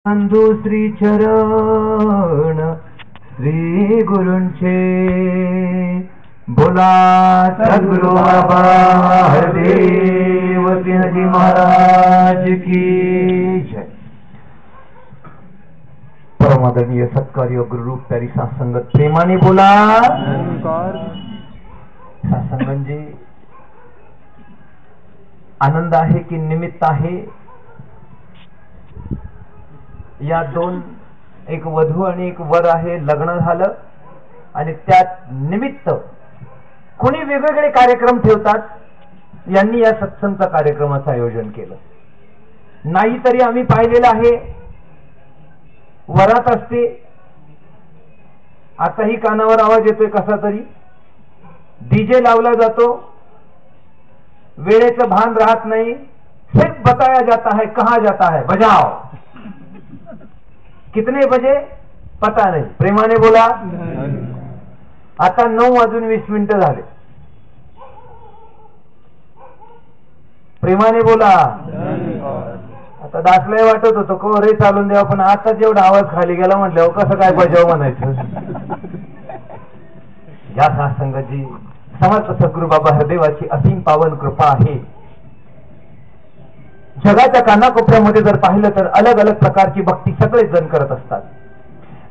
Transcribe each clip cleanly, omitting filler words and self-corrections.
बंधू श्री चरण श्री गुरूंचे बोला सद्गुरु बाबा हरदेव सिंहजी महाराज की जय। परमादरणीय सत्कार्य गुरुरूप प्यारी सासंगत प्रेमाने बोला सासंगत जी। आनंद आहे की निमित्त आहे? या दोन, एक वधू आणि एक वर आहे, लग्न झालं आणि त्यात निमित्त कोणी वेगवेगळे कार्यक्रम ठेवतात. यांनी या सत्संगचा कार्यक्रमाचं आयोजन केलं. नाही तरी आम्ही पाहिलेलं आहे, वरात असते, आताही कानावर आवाज येतोय कसा तरी, डीजे लावला जातो, वेळेचं भान राहत नाही, सिर्फ बताया जाता है कहा जाता है बजाओ, कितने बजे पता नाही, प्रेमाने बोला. आता 9:20 झाले, प्रेमाने बोला. आता दासलाही वाटत होतं को रे चालून द्यावा, पण आता जेवढा आवाज खाली गेला म्हटल्यावर कसं काय बजाव म्हणायचं. या सासंगजी समर्थ सद्गुरु बाबा हरदेवाची असीम पावन कृपा आहे. जगाच्या कानाकोपऱ्यामध्ये जर पाहिलं तर अलग अलग प्रकारची भक्ती सगळे जण करत असतात.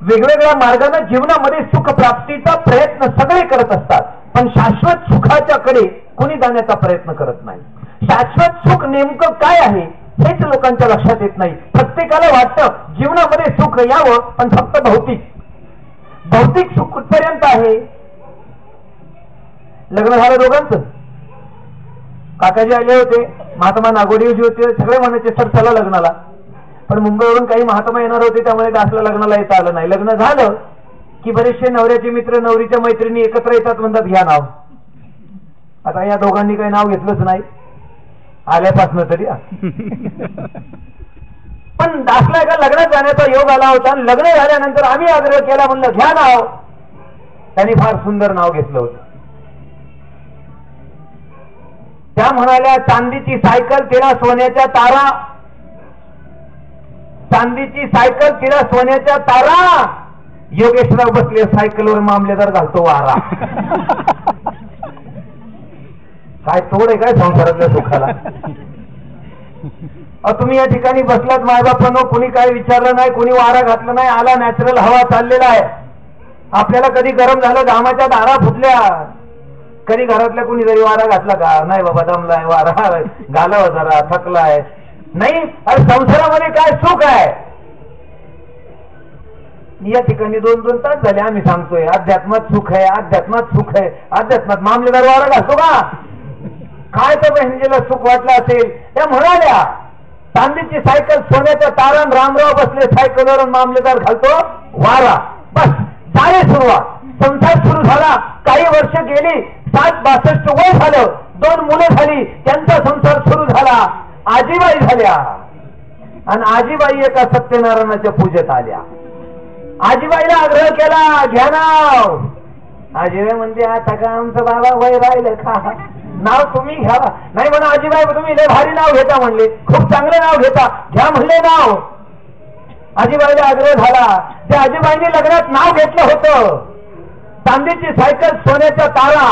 वेगवेगळ्या मार्गाने जीवनामध्ये सुख प्राप्तीचा प्रयत्न सगळे करत असतात, पण शाश्वत सुखाच्या कडे कोणी जाण्याचा प्रयत्न करत नाही. शाश्वत सुख नेमकं काय आहे हेच लोकांच्या लक्षात येत नाही. प्रत्येकाला वाटतं जीवनामध्ये सुख यावं, पण फक्त भौतिक सुख कुठपर्यंत आहे? लग्न झालं दोघांचं, काकाजी आले होते, महात्मा नागोडीजी होते, सगळे म्हणायचे सर चला लग्नाला, पण मुंबईवरून काही महात्मा येणार होते, त्यामुळे दासला लग्नाला येता आलं नाही. लग्न झालं की बरेचसे नवऱ्याचे मित्र नवरीच्या मैत्रिणी एकत्र येतात, म्हणतात घ्या नाव. आता या दोघांनी काही नाव घेतलंच नाही आल्यापासून तरी. पण दासला एका लग्नात जाण्याचा योग आला होता, आणि लग्न झाल्यानंतर आम्ही आग्रह केला, म्हणलं घ्या नाव. त्यांनी फार सुंदर नाव घेतलं होतं. त्या म्हणाल्या चांदीची सायकल तिला सोन्याच्या तारा, चांदीची सायकल तिला सोन्याच्या तारा, योगेशराव बसले सायकलवर मामलेदार घालतो वारा. काय तोड आहे काय संसारातल्या सुखाला? तुम्ही या ठिकाणी बसलात मायबापांनो, कुणी काय विचारलं नाही, कुणी वारा घातलं नाही, आला नॅचरल हवा चाललेला आहे. आपल्याला कधी गरम झालं, घामाच्या दारा फुटल्या, कधी घरातल्या कुणी जरी वारा घातला का? नाही बाबा दमलाय, वारा घालावा जरा, थकलाय. नाही, अरे संसारामध्ये काय सुख आहे? या ठिकाणी 2-2 तास झाले आम्ही सांगतोय अध्यात्मात सुख आहे, अध्यात्मात सुख आहे, अध्यात्मात. मामलेदार वारा घालतो का? काय तर बहिणीला सुख वाटलं असेल. त्या म्हणाल्या चांदीची सायकल सोन्याच्या तारण, रामराव बसले सायकलवर, मामलेदार घालतो वारा. बस झाले सुरुवात, संसार सुरू झाला. काही वर्ष गेली, 60-62 वय झालं, 2 मुलं झाली, त्यांचा संसार सुरू झाला. आजीबाई झाल्या, आणि आजीबाई एका सत्यनारायणाच्या पूजेत आल्या. आजीबाईला आग्रह केला घ्या नाव. आजीबाई म्हणते आता का आमचं बाबा वय राहिलं का, नाव तुम्ही घ्या. नाही म्हणा आजीबाई तुम्ही लय भारी नाव घेता म्हणले, खूप चांगलं नाव घेता, घ्या म्हणले नाव. आजीबाईला आग्रह झाला. त्या आजीबाईंनी लग्नात नाव घेतलं होतं चांदीची सायकल सोन्याच्या तारा,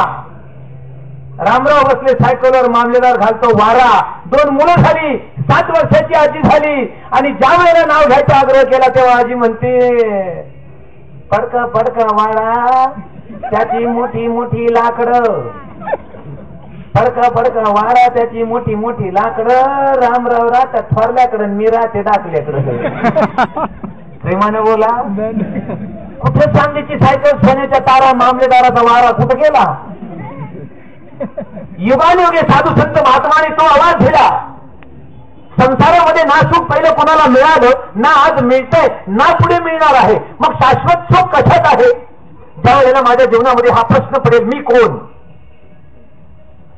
रामराव बसले सायकलवर, मामलेदार घालतो वारा. 2 मुलं झाली, 7 वर्षाची आजी झाली. आणि ज्या वेळेला नाव घ्यायचा आग्रह केला तेव्हा आजी म्हणते पडका पडका वाडा, त्याची मोठी मोठी लाकडं, पडका पडका वाडा, त्याची मोठी मोठी लाकडं, रामराव राहतात थोरल्याकडं, मी राहते दाखल्याकडं. प्रेमाने बोला. कुठे चांदीची सायकल सोन्याच्या तारा, मामलेदाराचा वारा कुठे गेला? युगानुयुगे साधू संत महात्माने तो आवाज दिला. संसारामध्ये ना सुख पहिलं कोणाला मिळालं, ना आज मिळतंय, ना पुढे मिळणार आहे. मग शाश्वत सुख कशात आहे? ज्या वेळेला माझ्या जीवनामध्ये हा प्रश्न पडेल मी कोण,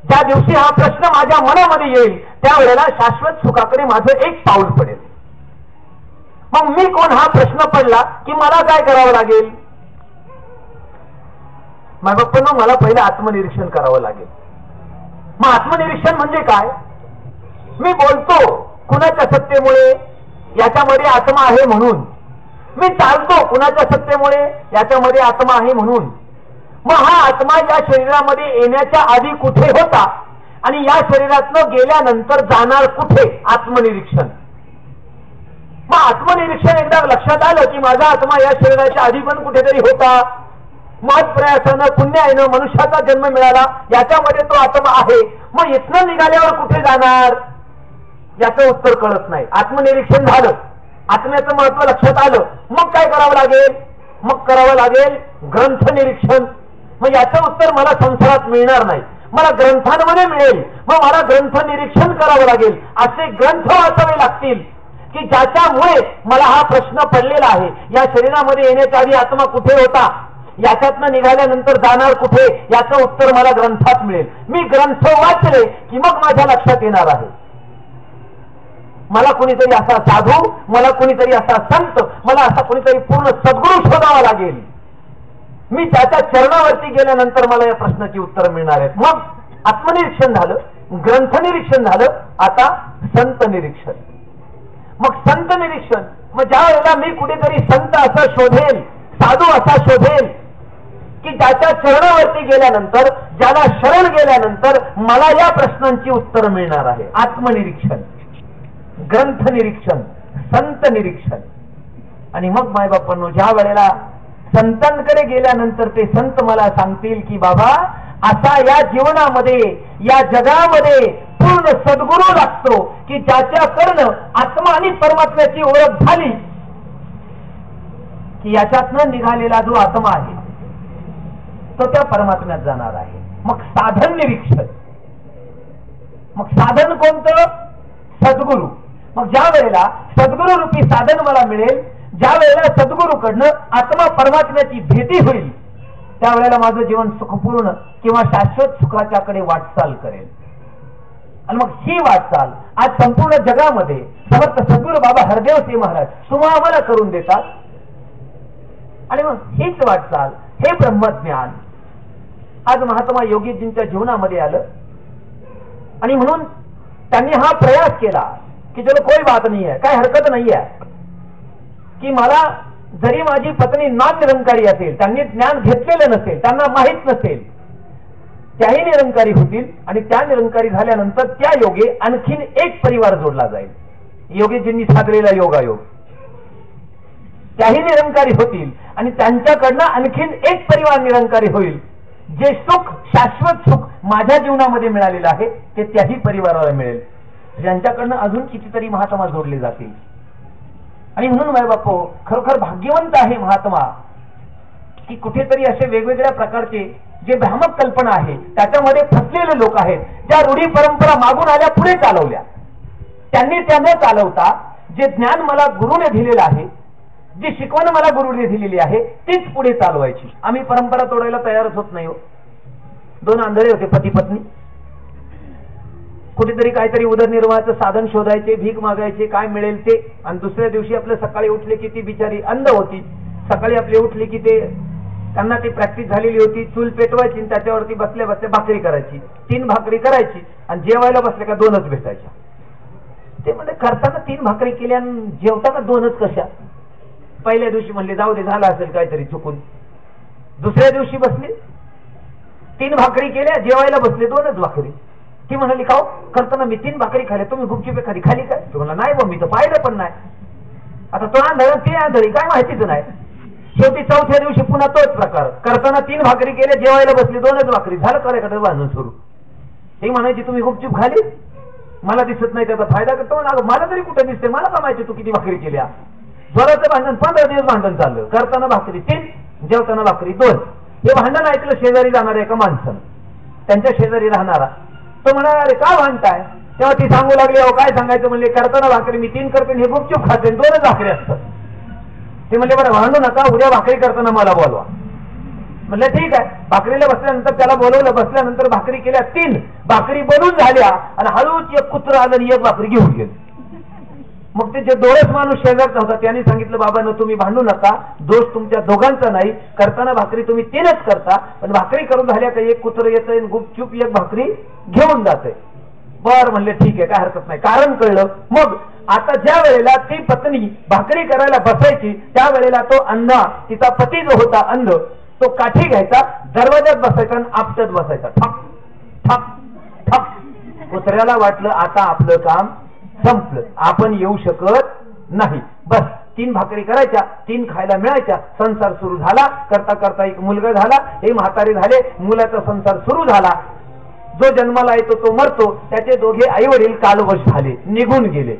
ज्या दिवशी हा प्रश्न माझ्या मनामध्ये येईल त्यावेळेला शाश्वत सुखाकडे माझं एक पाऊल पडेल. मग मी कोण हा प्रश्न पडला की मला काय करावं लागेल? बाप्पांनो मला पहिलं आत्मनिरीक्षण करावं लागेल. मग आत्मनिरीक्षण म्हणजे काय? मी बोलतो कुणाच्या सत्तेमुळे, याच्यामध्ये आत्मा आहे म्हणून, मी चालतो कुणाच्या सत्तेमुळे, याच्यामध्ये आत्मा आहे म्हणून. मग हा आत्मा या शरीरामध्ये येण्याच्या आधी कुठे होता आणि या शरीरातनं गेल्यानंतर जाणार कुठे, आत्मनिरीक्षण. मग आत्मनिरीक्षण एकदा लक्षात आलं की माझा आत्मा या शरीराच्या आधी पण कुठेतरी होता, मत प्रयासानं पुण्यानं मनुष्याचा जन्म मिळाला, याच्यामध्ये तो आत्मा आहे. मग इथनं निघाल्यावर कुठे जाणार, याचं उत्तर कळत नाही. आत्मनिरीक्षण झालं, आत्म्याचं महत्व लक्षात आलं, मग काय करावं लागेल, मग करावं लागेल ग्रंथ निरीक्षण. मग याचं उत्तर मला संसारात मिळणार नाही, मला ग्रंथांमध्ये मिळेल. मग मला ग्रंथ निरीक्षण करावं लागेल, असे ग्रंथ वाचावे लागतील की ज्याच्यामुळे मला हा प्रश्न पडलेला आहे, या शरीरामध्ये येण्याच्या आधी आत्मा कुठे होता, याच्यातनं निघाल्यानंतर जाणार कुठे, याचं उत्तर मला ग्रंथात मिळेल. मी ग्रंथ वाचले की मग माझ्या लक्षात येणार आहे. मला कुणीतरी असा साधू, मला कुणीतरी असा संत, मला असा कुणीतरी पूर्ण सद्गुरू शोधावा लागेल. मी त्याच्या चरणावरती गेल्यानंतर मला या प्रश्नाची उत्तर मिळणार आहेत. मग आत्मनिरीक्षण झालं, ग्रंथ निरीक्षण झालं, आता संत निरीक्षण. मग संत निरीक्षण, मग ज्या वेळेला मी कुठेतरी संत असं शोधेल, साधू असा शोधेल की ज्याच्या चरणावरती गेल्यानंतर, ज्याला शरण गेल्यानंतर मला या प्रश्नांची उत्तर मिळणार आहे. आत्मनिरीक्षण, ग्रंथ निरीक्षण, संत निरीक्षण. आणि मग मायबापांनो, ज्या वेळेला संतांकडे गेल्यानंतर ते संत मला सांगतील की बाबा असा या जीवनामध्ये, या जगामध्ये पूर्ण सद्गुरू लागतो की ज्याच्याकडनं आत्मा आणि परमात्म्याची ओळख झाली की याच्यातनं निघालेला जो आत्मा आहे तो त्या परमात्म्यात जाणार आहे. मग साधन निरीक्षण, मग साधन कोणतं, सद्गुरू. मग ज्या वेळेला सद्गुरू रूपी साधन मला मिळेल, ज्या वेळेला सद्गुरूकडनं आत्मा परमात्म्याची भेटी होईल, त्यावेळेला माझं जीवन सुखपूर्ण किंवा शाश्वत सुखाच्याकडे वाटचाल करेल. आणि मग ही वाटचाल आज संपूर्ण जगामध्ये समर्थ सद्गुरू बाबा हरदेव सिंह महाराज सुमा आम्हाला करून देतात. आणि मग हीच वाटचाल, हे ब्रह्मज्ञान आज महात्मा योगीजींच्या जीवनामध्ये आलं. आणि म्हणून त्यांनी हा प्रयास केला की चलो कोई बात नाही आहे, काय हरकत नाही आहे की मला जरी माझी पत्नी नॉन निरंकारी असेल, त्यांनी ज्ञान घेतलेलं नसेल, त्यांना माहीत नसेल, त्याही निरंकारी होतील. आणि त्या निरंकारी झाल्यानंतर त्या योगे आणखीन एक परिवार जोडला जाईल, योगीजींनी साधलेला योगायोग. त्याही निरंकारी होतील आणि त्यांच्याकडनं आणखीन एक परिवार निरंकारी होईल. जे सुख, शाश्वत सुख माझ्या जीवनामध्ये मिळालेलं आहे ते त्याही परिवाराला मिळेल, ज्यांच्याकडनं अजून कितीतरी महात्मा जोडले जातील. आणि म्हणून माय बापो, खरोखर भाग्यवंत आहे महात्मा की कुठेतरी असे वेगवेगळ्या प्रकारचे जे भ्रामक कल्पना आहे त्याच्यामध्ये फसलेले लोक आहेत, ज्या रूढी परंपरा मागून आल्या पुढे चालवल्या. त्यांनी त्यांना चालवता जे ज्ञान मला गुरुने दिलेलं आहे, जी शिकवण मला गुरुने दिलेली आहे तीच पुढे चालवायची. आम्ही परंपरा तोडायला तयारच होत नाही. दोन आंधळे होते पती पत्नी, कुठेतरी काहीतरी उदरनिर्वाहाचं साधन शोधायचे, भीक मागायचे, काय मिळेल ते. आणि दुसऱ्या दिवशी आपल्या सकाळी उठले की ती बिचारी अंध होती. सकाळी आपली उठली की ते त्यांना ती प्रॅक्टिस झालेली होती, चूल पेटवायची आणि त्याच्यावरती बसल्या बसल्या भाकरी करायची. 3 भाकरी करायची आणि जेवायला बसल्या का 2च भेटायच्या. ते म्हणजे करताना 3 भाकरी केल्या आणि जेवताना 2च कशा. पहिल्या दिवशी म्हणले जाऊ दे, झालं असेल काहीतरी चुकून. दुसऱ्या दिवशी बसले, 3 भाकरी केल्या, जेवायला बसले 2च भाकरी. ती म्हणाली खाऊ करताना मी 3 भाकरी खाल्ल्या, तुम्ही गुपचूप एखादी खाली काय. तो म्हणला नाही बा, मी तर पाहिलं पण नाही. आता तो आंधळा ती आंधळी, काय माहितीच नाही. शेवटी चौथ्या दिवशी पुन्हा तोच प्रकार, करताना 3 भाकरी केल्या, जेवायला बसली 2च भाकरी, झालं करायकडे बांधून सुरू. ती म्हणायची तुम्ही गुपचूप खाली, मला दिसत नाही, त्याचा फायदा करतो. मला तरी कुठे दिसते, मला का माहिती तू किती भाकरी केल्या. जोराचं भांडण, 15 दिवस भांडण चाललं. करताना भाकरी 3, जेवताना भाकरी 2. हे भांडण ऐकलं शेजारी जाणाऱ्या एका माणसानं, त्यांच्या शेजारी राहणारा. तो म्हणाला अरे का भांडताय. तेव्हा ती सांगू लागली अहो काय सांगायचं. म्हणले करताना भाकरी मी 3 करते, हे गुपचूप खाते, 2च भाकरी असतात. ते म्हणले बरं भांडू नका, उद्या भाकरी करताना मला बोलवा. म्हणलं ठीक आहे. भाकरीला बसल्यानंतर त्याला बोलवलं. बसल्यानंतर भाकरी केल्या 3 भाकरी बनून झाल्या आणि हळूच एक कुत्र आलं आणि एक भाकरी घेऊन गेलं. मग ते जे दोळस माणूस शेजारचा होता त्याने सांगितलं बाबांनो तुम्ही भांडू नका, दोष तुमच्या दोघांचा नाही. करताना भाकरी तुम्ही 3च करता, पण भाकरी करून झाल्या का एक कुत्र येतंय गुपचूप एक भाकरी घेऊन जातंय. बर म्हणले, ठीक आहे, काय हरकत नाही. कारण कळलं. मग आता ज्या वेळेला ती पत्नी भाकरी करायला बसायची त्यावेळेला तो अंधा, तिचा पती जो होता अंध, तो काठी घ्यायचा, दरवाज्यात बसायचा आणि आपटत बसायचा, ठक ठक ठक. कुत्र्याला वाटलं आता आपलं काम संपलं, आपण येऊ शकत नाही. बस 3 भाकरी करायच्या, 3 खायला मिळायच्या, संसार सुरू झाला. करता करता एक मुलगा झाला, हे म्हातारे झाले, मुलाचा संसार सुरू झाला. जो जन्माला येतो तो मरतो. त्याचे दोघे आई वडील कालवश झाले, निघून गेले.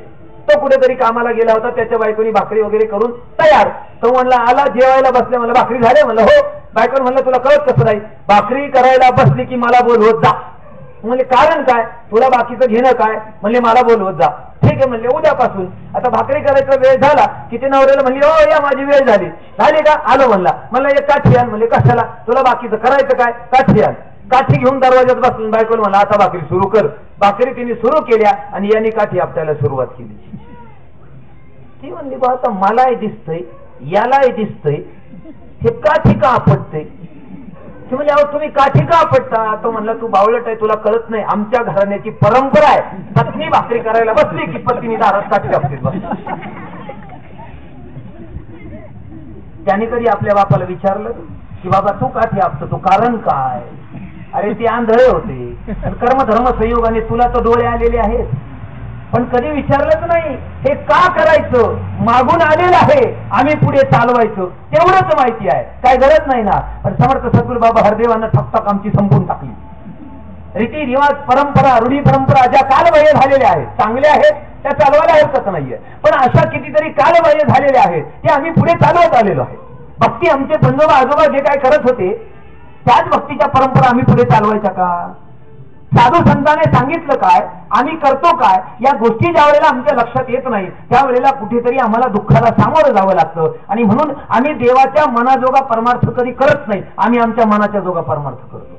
तो कुठेतरी कामाला गेला होता, त्याच्या बायकोनी भाकरी वगैरे करून तयार. तो म्हणला, आला जेवायला बसले, मला भाकरी झाले. म्हणलं हो. बायकोन म्हणलं, तुला कळत कसं नाही, भाकरी करायला बसली की मला बोलवत जा. म्हणजे कारण काय, तुला बाकीचं घेणं काय. म्हणले मला बोलवत जा. ठीक आहे म्हणले, उद्यापासून. आता भाकरी करायचा वेळ झाला की ते नवऱ्याला म्हणले, हो या माझी वेळ झाली. झाली का, आलो म्हणला. म्हणलं एक काठी आण. म्हणले कशाला, तुला बाकीचं करायचं काय, काठी आण. काठी घेऊन दरवाज्यात बसून बायकोला म्हणला, आता भाकरी सुरू कर. भाकरी तिने सुरू केल्या आणि यांनी काठी आपटायला सुरुवात केली. ती म्हणली, बा आता मलाही दिसतंय यालाही दिसतंय, हे काठी का आपटते. ती म्हणजे, अहो तुम्ही काठी का आपटता. तो म्हणला, तू बावळट आहे, तुला कळत नाही, आमच्या घराण्याची परंपरा आहे, पत्नी भाकरी करायला बसली की पत्नी दारात काठी आपटीत बसते. त्याने कधी आपल्या बापाला विचारलं की बाबा तू काठी आपटतो, कारण काय. अरे ते आंधळे होते, कर्मधर्म संयोगाने तुला तर डोळे आलेले आहेत, पण कधी विचारलंच नाही हे का करायचं. मागून आलेलं आहे, आम्ही पुढे चालवायचं, तेवढंच माहिती आहे, काय गरज नाही ना. पण समर्थ सद्गुरू बाबा हरदेवांना ठकठक आमची संपून टाकली. रीती रिवाज परंपरा रूढी परंपरा ज्या कालबाह्य झालेल्या आहेत, चांगल्या आहेत, त्या चालवायला हरकत नाहीये, पण अशा कितीतरी कालबाह्य झालेल्या आहेत ते आम्ही पुढे चालवत आलेलो आहे. भक्ती आमचे पंजोबा आजोबा जे काय करत होते त्याच भक्तीच्या परंपरा आम्ही पुढे चालवायच्या का. साधू संतांने सांगितलं काय, आम्ही करतो काय, या गोष्टी ज्या वेळेला आमच्या लक्षात येत नाही त्यावेळेला कुठेतरी आम्हाला दुःखाला सामोरं जावं लागतं. आणि म्हणून आम्ही देवाच्या मनाजोगा परमार्थ कधी करत नाही, आम्ही आमच्या मनाच्या जोगा परमार्थ करतो.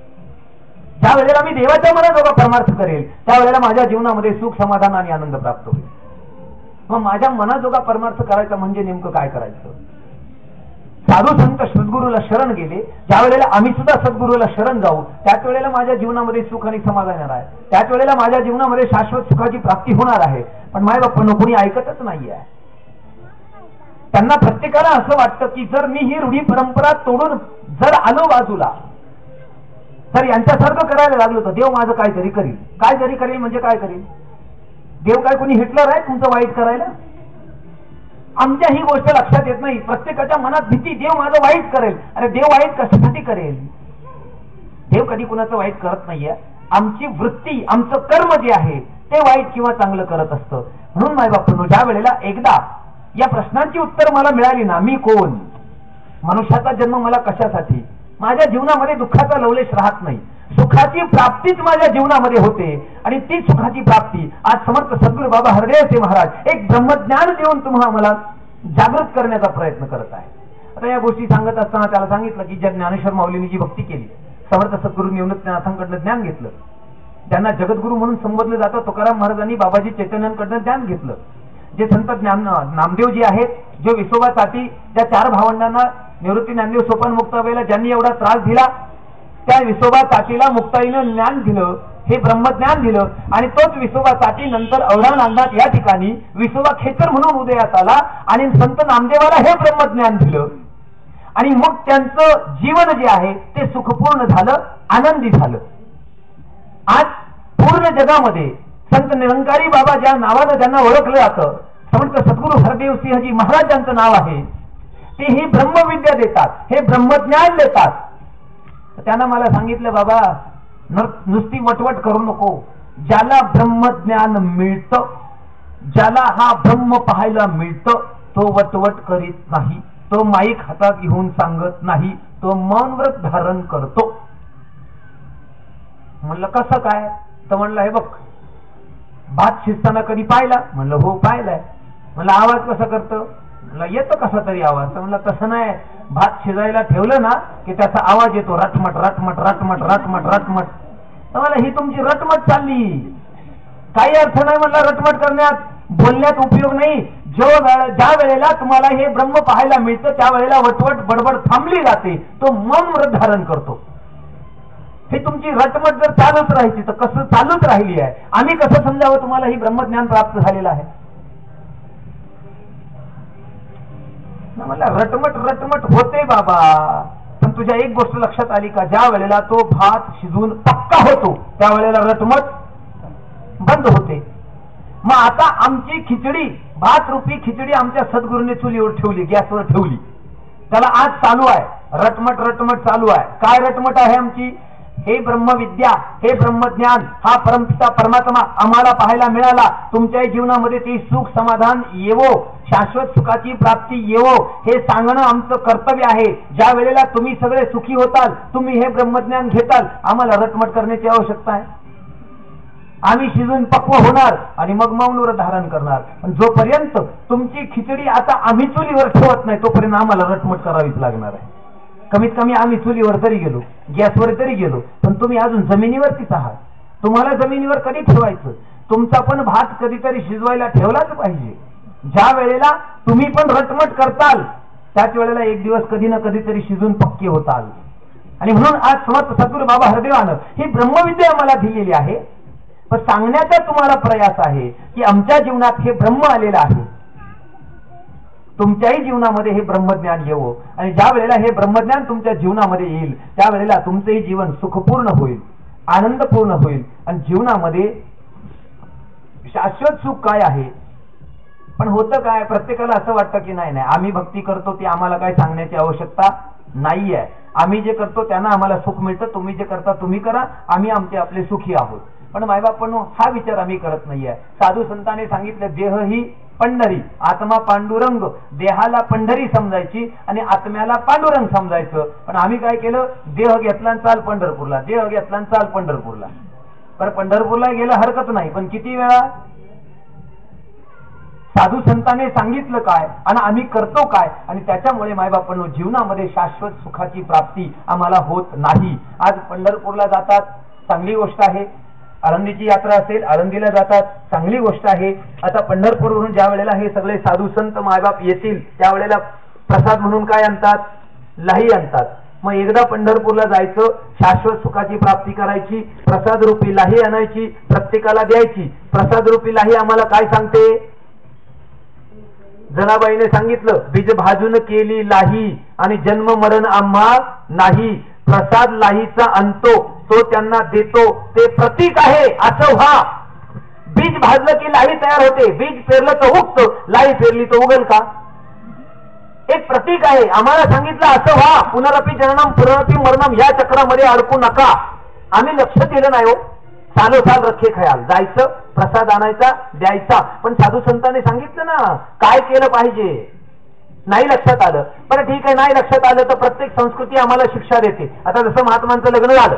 ज्या वेळेला मी देवाच्या मनाजोगा परमार्थ करेल त्यावेळेला माझ्या जीवनामध्ये सुख समाधान आणि आनंद प्राप्त होईल. मग माझ्या मनाजोगा परमार्थ करायचा म्हणजे नेमकं काय करायचं. साधू संत सद्गुरूला शरण गेले, ज्या वेळेला आम्ही सुद्धा सद्गुरूला शरण जाऊ त्याच वेळेला माझ्या जीवनामध्ये सुख आणि समाधान येणार आहे, त्याच वेळेला माझ्या जीवनामध्ये शाश्वत सुखाची प्राप्ती होणार आहे. पण माय बाप्पा कोणी ऐकतच नाहीये. त्यांना प्रत्येकाला असं वाटतं की जर मी ही रूढी परंपरा तोडून जर आलो बाजूला तर यांच्यासारखं करायला लागलो तर देव माझं काहीतरी करील. काहीतरी करेल म्हणजे काय करेल. देव काय कोणी हिटलर आहे तुमचं वाईट करायला. आमच्या ही गोष्ट लक्षात येत नाही. प्रत्येकाच्या मनात भीती, देव माझं वाईट करेल. अरे देव वाईट कशासाठी करेल. देव कधी कुणाचं वाईट करत नाहीये. आमची वृत्ती, आमचं कर्म जे आहे ते वाईट किंवा चांगलं करत असतं. म्हणून माय बापूंनो, ज्या वेळेला एकदा या प्रश्नांची उत्तर मला मिळाली ना, मी कोण, मनुष्याचा जन्म मला कशासाठी, माझ्या जीवनामध्ये दुःखाचा लवलेश राहत नाही, सुखाची प्राप्तीच माझ्या जीवनामध्ये होते. आणि ती सुखाची प्राप्ती आज समर्थ सद्गुरू बाबा हरदेवचे महाराज एक ब्रह्मज्ञान देऊन तुम्हाला मला जागृत करण्याचा प्रयत्न करत आहे. आता या गोष्टी सांगत असताना त्याला सांगितलं की ज्या ज्ञानेश्वर माऊलींनी जी भक्ती केली, समर्थ सद्गुरू निवृत्तनाथांकडनं ज्ञान घेतलं, ज्यांना जगद्गुरू म्हणून संबोधलं जातं, तुकाराम महाराजांनी बाबाजी चैतन्यांकडनं ज्ञान घेतलं, जे संत नामदेव जी आहेत, जे विसोबा चाटी त्या 4 भावंडांना निवृत्ती ज्ञानदेव सोपान मुक्ताबाईला ज्यांनी एवढा त्रास दिला, त्या विसोबा चाटीला मुक्ताईनं ज्ञान दिलं, हे ब्रह्मज्ञान दिलं. आणि तोच विसोबा चाटी नंतर औरंगाबाद या ठिकाणी विसोबा खेचर म्हणून उदयास आला आणि संत नामदेवाला हे ब्रह्मज्ञान दिलं. आणि मग त्यांचं जीवन जे आहे ते सुखपूर्ण झालं, आनंदी झालं. आज पूर्ण जगामध्ये संत निरंकारी बाबा ज्या नावानं ज्यांना ओळखलं जातं, समर्थ सद्गुरू हरदेव सिंहजी महाराजांचं नाव आहे, ते ही ब्रह्मविद्या देतात, हे ब्रह्मज्ञान देतात. त्यांना मला सांगितलं, बाबा नुसती वटवट करू नको. ज्याला ब्रह्मज्ञान मिळतं, ज्याला हा ब्रह्म पाहायला मिळतं, तो वटवट करीत नाही, तो माईक हातात घेऊन सांगत नाही, तो मौन व्रत धारण करतो. म्हणलं कसं काय. तर म्हणलं हे बघ, भात शिजताना कधी पाहिला. म्हणलं हो पाहिलाय. म्हणलं आवाज कसा करतं. म्हणलं येतो कसा तरी आवाज. तर म्हणलं तसं नाही, भात शिजायला ठेवलं ना की त्याचा आवाज येतो, रटमट रटमट रटमट रटमट रटमट. तर मला ही तुमची रटमट चालली, काही अर्थ नाही म्हणला रटमट करण्यात, बोलण्यात उपयोग नाही. ज्या वेळेला तुम्हाला हे ब्रह्म पाहायला मिळतं त्यावेळेला वटवट बडबड थांबली जाते, तो मौन व्रत धारण करतो. हे तुमची रटमट जर चालूच राहायची तर कसं चालूच राहिली आहे, आम्ही कसं समजावं तुम्हाला ही ब्रह्मज्ञान प्राप्त झालेलं आहे? मला रटमट होते बाबा, पण तुझ्या एक गोष्ट लक्षात आली का? ज्या वेळेला तो भात शिजून पक्का होतो त्यावेळेला रटमट बंद होते. मग आता आमची खिचडी, भात रूपी खिचडी आमच्या सद्गुरूने चुलीवर ठेवली, गॅसवर ठेवली, त्याला आज चालू आहे, रटमट चालू आहे. काय रटमट आहे आमची? हे ब्रह्मविद्या, हे ब्रह्मज्ञान, हा परमपिता परमात्मा आम्हाला पाहायला मिळाला, तुमच्या जीवनामध्ये ते सुख समाधान येवो, शाश्वत सुखाची प्राप्ती येवो, हे सांगणं आमचं कर्तव्य आहे. ज्या वेळेला तुम्ही सगळे सुखी होताल, तुम्ही हे ब्रह्मज्ञान घेताल, आम्हाला रटमट करण्याची आवश्यकता आहे? आम्ही शिजून पक्व होणार आणि मग मौन व्रत धारण करणार. पण जोपर्यंत तुमची खिचडी आता आम्ही चुलीवर ठेवत नाही तोपर्यंत आम्हाला रटमट करावीच लागणार आहे. कमीत कमी आम्ही चुलीवर तरी गेलो, गॅसवर तरी गेलो, पण तुम्ही अजून जमिनीवरतीच आहात. तुम्हाला जमिनीवर कधी ठेवायचं? तुमचा पण भात कधीतरी शिजवायला ठेवलाच पाहिजे. ज्या वेळेला तुम्ही पण रटमट करताल त्याच वेळेला एक दिवस कधी ना कधीतरी शिजून पक्के होताल. आणि म्हणून आज समर्थ सद्गुरू बाबा हरदेवानं ही ब्रह्मविद्या आम्हाला दिलेली आहे. पण सांगण्याचा तुम्हाला प्रयास आहे की आमच्या जीवनात हे ब्रह्म आलेलं आहे, तुमच्याही जीवनामध्ये हे ब्रह्मज्ञान येवो. आणि ज्या वेळेला हे ब्रह्मज्ञान तुमच्या जीवनामध्ये येईल त्यावेळेला तुमचंही जीवन सुखपूर्ण होईल, आनंदपूर्ण होईल. आणि जीवनामध्ये शाश्वत सुख काय आहे? पण होतं काय, प्रत्येकाला असं वाटतं की नाही आम्ही भक्ती करतो ती आम्हाला काय सांगण्याची आवश्यकता नाही आहे, आम्ही जे करतो त्यांना आम्हाला सुख मिळतं, तुम्ही जे करता तुम्ही करा, आम्ही आमचे आपले सुखी आहोत. पण मायबापांनो हा विचार आम्ही करत नाहीये. साधू संतांनी सांगितलं देह ही पंढरी, आत्मा पांडुरंग. देहाला पंढरी समजायची आणि आत्म्याला पांडुरंग समजायचं. पण आम्ही काय केलं, देह घेतला आणि चाल पंढरपूरला, देह घेतला आणि चाल पंढरपूरला. पण पंढरपूरला गेलं हरकत नाही, पण किती वेळा? साधू संतांनी सांगितलं काय आणि आम्ही करतो काय? आणि त्याच्यामुळे मायबापांनो जीवनामध्ये शाश्वत सुखाची प्राप्ती आम्हाला होत नाही. आज पंढरपूरला जातात, चांगली गोष्ट आहे. आळंदीची यात्रा असेल, आळंदीला जातात, चांगली गोष्ट आहे. आता पंढरपूरवरून ज्या वेळेला हे सगळे साधू संत मायबाप येतील त्यावेळेला प्रसाद म्हणून काय आणतात? लाही आणतात. मग एकदा पंढरपूरला जायचं, शाश्वत सुखाची प्राप्ती करायची, प्रसाद रूपी लाही आणायची, प्रत्येकाला द्यायची. प्रसाद रूपी लाही आम्हाला काय सांगते? जनाबाईने सांगितलं, बीज भाजून केली लाही आणि जन्म मरण आम्हा नाही. प्रसाद लाहीचा आणतो तो त्यांना देतो, ते प्रतीक आहे असं व्हा. बीज भाजलं की लाही तयार होते, बीज पेरलं तर उगतं, लाही पेरली तर उगल का? एक प्रतीक आहे. आम्हाला सांगितलं असं व्हा, पुनरपी जननम पुनरपी मरणम या चक्रामध्ये अडकू नका. आम्ही लक्ष दिलं नाही हो. सालोसाल रखे खयाल, जायचं, प्रसाद आणायचा, द्यायचा. पण साधू संतांनी सांगितलं ना काय केलं पाहिजे. नाही लक्षात आलं, बरं ठीक आहे, नाही लक्षात आलं तर प्रत्येक संस्कृती आम्हाला शिक्षा देते. आता जसं महात्मांचं लग्न झालं,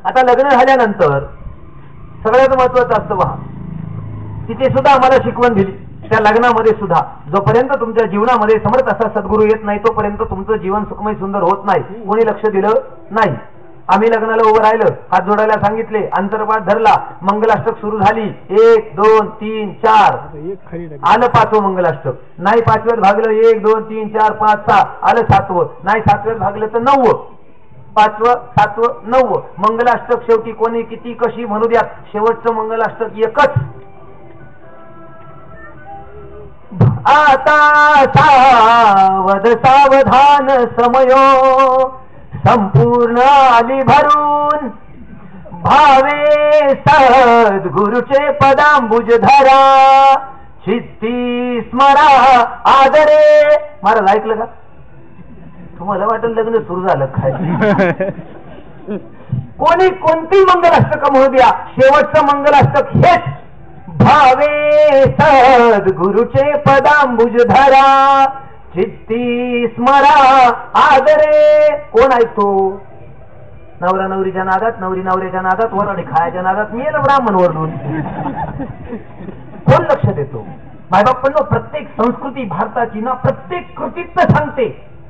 आता लग्न झाल्यानंतर सगळ्यात महत्वाचं असतं पहा, तिथे सुद्धा आम्हाला शिकवण दिली. त्या लग्नामध्ये सुद्धा जोपर्यंत तुमच्या जीवनामध्ये समर्थ असा सद्गुरू येत नाही तोपर्यंत तुमचं जीवन सुखमय सुंदर होत नाही. कोणी लक्ष दिलं नाही. आम्ही लग्नाला उभं राहिलं, हात जोडायला सांगितले, अंतरपाठ धरला, मंगलाष्टक सुरू झाली, 1 2 3 4 आलं 5वं मंगलाष्टक. नाही 5व्यात भागलं, 1 2 3 4 5 6 आलं 7वं. नाही 7व्यात भागलं तर 9वं. 5वं 7वं 9वं मंगलाष्टक. शेवटी कोणी किती कशी म्हणू द्या, शेवटचं मंगलाष्टक एकच. आता सावध सावधान समयो संपूर्ण आली भरून, भावे सद्गुरुचे पदांबुज धरा, चित्ती स्मरा आदरे. महाराज ऐकलं का? तुम्हाला वाटेल लग्न सुरू झालं काय? कोणी कोणती मंगलाष्टक म्हणू द्या, शेवटचं मंगलाष्टक हेच, भावे सद्गुरुचे पदांबुज धरा, चित्ती स्मरा आदरे. कोण ऐकतो? नवरा नवरीच्या नादात, नवरी नवऱ्याच्या नादात, वराडी खायच्या नादात, मी ब्राह्मण वरडून. कोण लक्ष देतो? मायबापांनो प्रत्येक संस्कृती भारताची ना प्रत्येक कृतीतनं सांगते,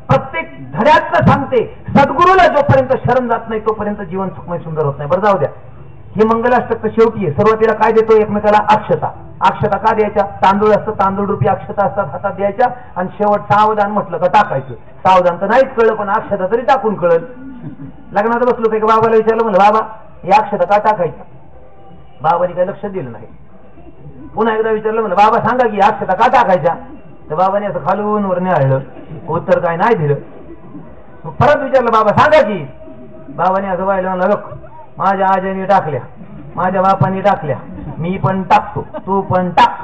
प्रत्येक धड्यातनं सांगते, सद्गुरूला जोपर्यंत शरण जात नाही तोपर्यंत जीवन सुखमय सुंदर होत नाही. बरं जाऊ द्या, हे मंगलाष्टक शेवटी आहे. सुरुवातीला काय देतो एकमेकाला? अक्षता. अक्षता का द्यायच्या? तांदूळ असतं, तांदूळ रूपी अक्षता असतात, हातात द्यायच्या. आणि शेवट सावधान म्हटलं का टाकायचं. सावधान तर नाहीच कळलं, पण अक्षता तरी टाकून कळल. लग्नात बसलो तर बाबाला विचारलं, म्हणलं बाबा या अक्षता का टाकायच्या? बाबाने काही लक्ष दिलं नाही. पुन्हा एकदा विचारलं, म्हणलं बाबा सांगा की अक्षता का टाकायच्या? तर बाबाने असं खालून वर निहाळलं, उत्तर काय नाही दिलं. परत विचारलं, बाबा सांगा की? बाबाने असं व्हायला म्हणलं, लोक माझ्या आजीने टाकल्या, माझ्या बापाने टाकल्या, मी पण टाकतो, तू पण टाक.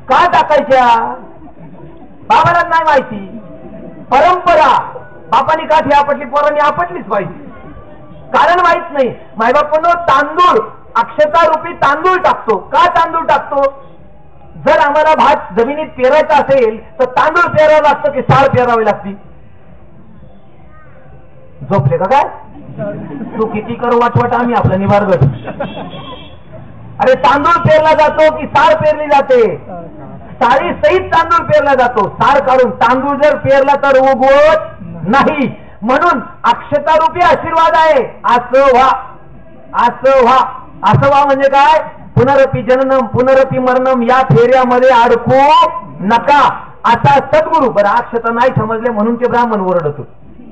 का टाकायच्या? बाबाला नाही माहिती. परंपरा, बापाने काठी आपटली, पोरांनी आपटलीच पाहिजे. कारण माहित नाही. मायबापांनो तांदूळ, अक्षता रूपी तांदूळ टाकतो. का तांदूळ टाकतो? जर आम्हाला भात जमिनीत पेरायचा असेल तर तांदूळ पेरावं लागतं की साळ पेरावी लागती? झोपले का काय? तू किती करू वाटवाट, आम्ही आपलं निवारगड. अरे तांदूळ पेरला जातो की साळ पेरली जाते? साळी सहित तांदूळ पेरला जातो. साळ काढून तांदूळ जर पेरला तर उगवत नाही. म्हणून अक्षता रूपी आशीर्वाद आहे. असं व्हा, असं व्हा. असं व्हा म्हणजे काय? पुनरपी जननम पुनरपी मरणम या फेऱ्यामध्ये अडकू नका, असा सद्गुरू. बरं अक्षता नाही समजले म्हणून ते ब्राह्मण ओरडतो,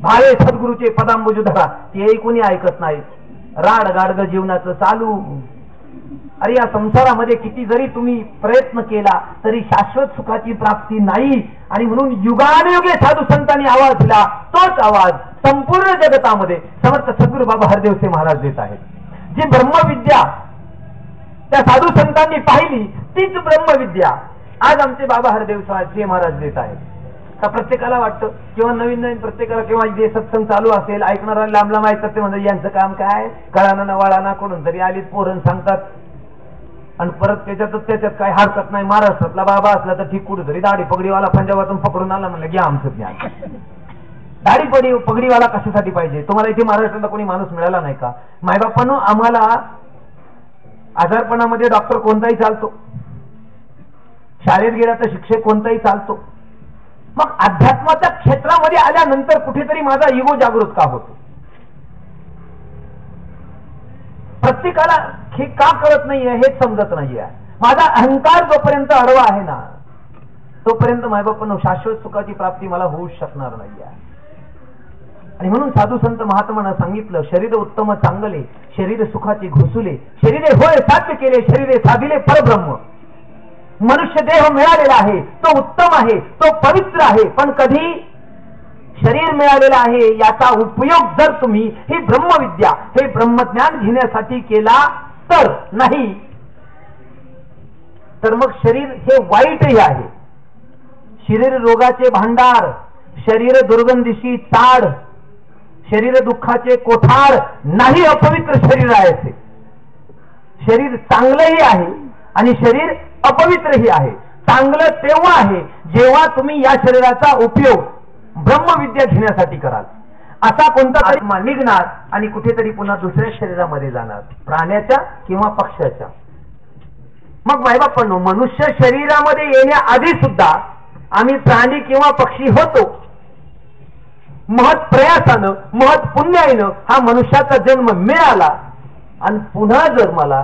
भावे सद्गुरूचे पदांबुजू धरा. ते कोणी ऐकत नाही. राड गाडग जीवनाचं चालू. अरे या संसारामध्ये किती जरी तुम्ही प्रयत्न केला तरी शाश्वत सुखाची प्राप्ती नाही. आणि म्हणून युगानुयुगे साधू संतांनी आवाज दिला, तोच आवाज संपूर्ण जगतामध्ये समर्थ सद्गुरू बाबा हरदेवसे महाराज देत आहेत. जी ब्रह्मविद्या त्या साधू संतांनी पाहिली तीच ब्रह्मविद्या आज आमचे बाबा हरदेवसे महाराज देत आहेत. का प्रत्येकाला वाटतं किंवा नवीन नवीन प्रत्येकाला किंवा जे सत्संग चालू असेल ऐकणारा लांब लांब ऐकतात ते म्हणजे यांचं काम काय? कळाना ना वळाना कोणून तरी आलीत पोरण सांगतात आणि परत त्याच्यात काही हरकत नाही. महाराष्ट्रातला बाबा असला तर ठीक, कुठे तरी दाढी पगडीवाला पंजाबातून पकडून आला म्हणलं घ्या आमचं ज्ञान. दाढी पगडीवाला कशासाठी पाहिजे? तुम्हाला इथे महाराष्ट्राला कोणी माणूस मिळाला नाही का? मायबापांनो आम्हाला आजारपणामध्ये डॉक्टर कोणताही चालतो, शाळेत गेला तर शिक्षक कोणताही चालतो. मग अध्यात्माच्या क्षेत्रामध्ये आल्यानंतर कुठेतरी माझा इगो जागृत का होतो? प्रत्येकाला हे का कळत नाहीये हेच समजत नाहीये. माझा अहंकार जोपर्यंत अडवा आहे ना तोपर्यंत मायबापांनो शाश्वत सुखाची प्राप्ती मला होऊ शकणार नाहीये. आणि म्हणून साधू संत महात्मानं सांगितलं, शरीर उत्तम चांगले, शरीर सुखाचे घुसुले, शरीरे होय साध्य केले, शरीरे साधिले परब्रह्म. मनुष्य देह मिळालेला आहे तो उत्तम आहे, तो पवित्र आहे. पण कधी शरीर मिळालेलं आहे याचा उपयोग जर तुम्ही ही ब्रह्मविद्या, हे ब्रह्मज्ञान घेण्यासाठी केला तर नाही, तर मग शरीर हे वाईटही आहे. शरीर रोगाचे भांडार, शरीर दुर्गंधीशी ताड, शरीर दुःखाचे कोठार नाही अपवित्र शरीर आहे ते. शरीर चांगलंही आहे आणि शरीर अपवित्रही आहे. चांगलं तेव्हा आहे जेव्हा तुम्ही या शरीराचा उपयोग ब्रह्मविद्या घेण्यासाठी कराल. असा कोणता आत्मा निघणार आणि कुठेतरी पुन्हा दुसऱ्या शरीरामध्ये जाणार, प्राण्याच्या किंवा पक्षाच्या. मग मायबापांनो मनुष्य शरीरामध्ये येण्याआधी सुद्धा आम्ही प्राणी किंवा पक्षी होतो. महत् प्रयासानं महत् पुण्याईनं हा मनुष्याचा जन्म मिळाला आणि पुन्हा जर मला